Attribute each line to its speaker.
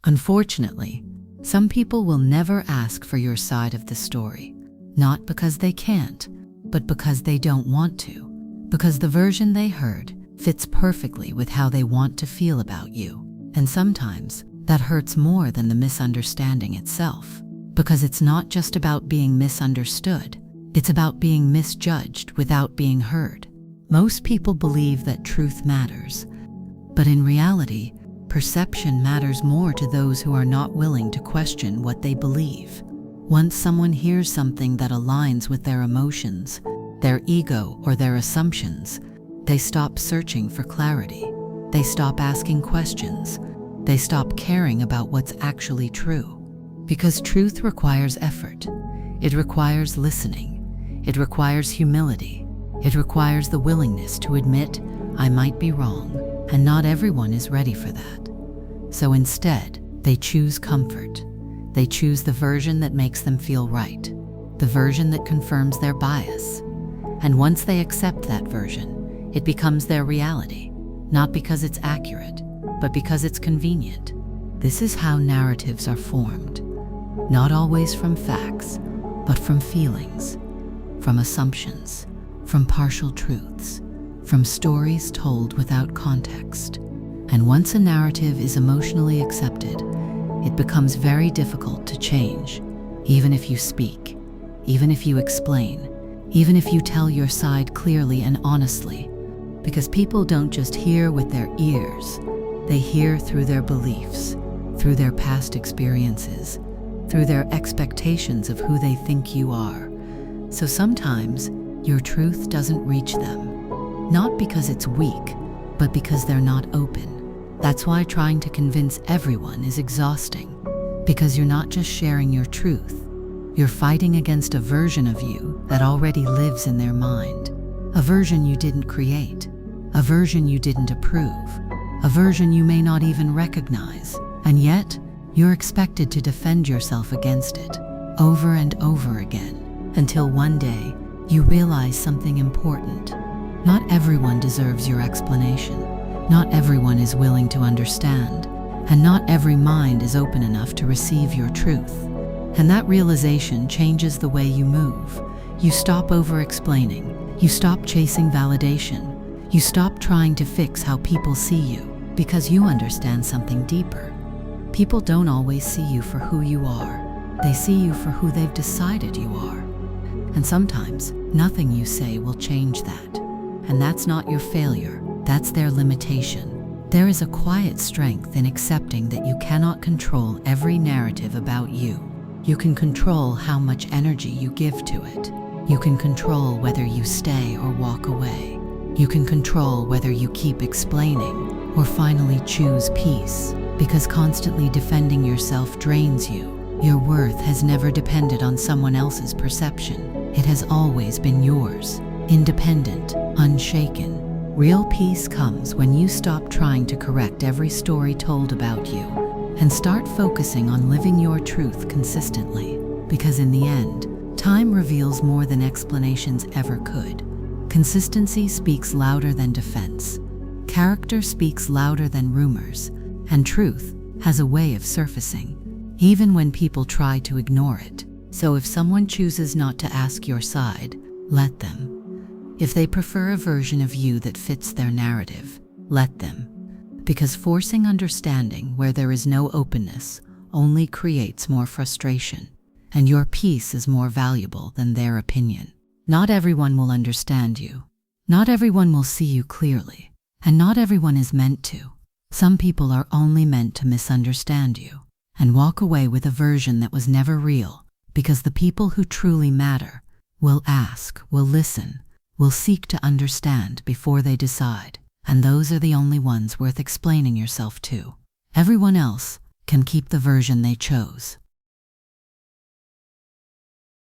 Speaker 1: Unfortunately, some people will never ask for your side of the story, not because they can't, but because they don't want to, because the version they heard fits perfectly with how they want to feel about you. And sometimes that hurts more than the misunderstanding itself, because it's not just about being misunderstood, it's about being misjudged without being heard. Most people believe that truth matters, but in reality, perception matters more to those who are not willing to question what they believe. Once someone hears something that aligns with their emotions, their ego, or their assumptions, they stop searching for clarity. They stop asking questions. They stop caring about what's actually true. Because truth requires effort. It requires listening. It requires humility. It requires the willingness to admit, I might be wrong, and not everyone is ready for that. So instead, they choose comfort. They choose the version that makes them feel right, the version that confirms their bias. And once they accept that version, it becomes their reality, not because it's accurate, but because it's convenient. This is how narratives are formed, not always from facts, but from feelings, from assumptions, from partial truths, from stories told without context. And once a narrative is emotionally accepted, it becomes very difficult to change, even if you speak, even if you explain, even if you tell your side clearly and honestly, because people don't just hear with their ears, they hear through their beliefs, through their past experiences, through their expectations of who they think you are. So sometimes your truth doesn't reach them, not because it's weak, but because they're not open. That's why trying to convince everyone is exhausting, because you're not just sharing your truth, you're fighting against a version of you that already lives in their mind, a version you didn't create, a version you didn't approve, a version you may not even recognize, and yet you're expected to defend yourself against it over and over again, until one day you realize something important. Not everyone deserves your explanation. Not everyone is willing to understand, and not every mind is open enough to receive your truth. And that realization changes the way you move. You stop over-explaining. You stop chasing validation. You stop trying to fix how people see you, because you understand something deeper. People don't always see you for who you are. They see you for who they've decided you are. And sometimes, nothing you say will change that. And that's not your failure. That's their limitation. There is a quiet strength in accepting that you cannot control every narrative about you. You can control how much energy you give to it. You can control whether you stay or walk away. You can control whether you keep explaining or finally choose peace, because constantly defending yourself drains you. Your worth has never depended on someone else's perception. It has always been yours, independent, unshaken. Real peace comes when you stop trying to correct every story told about you and start focusing on living your truth consistently, because in the end, time reveals more than explanations ever could. Consistency speaks louder than defense. Character speaks louder than rumors, and truth has a way of surfacing, even when people try to ignore it. So if someone chooses not to ask your side, let them. If they prefer a version of you that fits their narrative, let them. Because forcing understanding where there is no openness only creates more frustration, and your peace is more valuable than their opinion. Not everyone will understand you. Not everyone will see you clearly, and not everyone is meant to. Some people are only meant to misunderstand you and walk away with a version that was never real, because the people who truly matter will ask, will listen, will seek to understand before they decide, and those are the only ones worth explaining yourself to. Everyone else can keep the version they chose.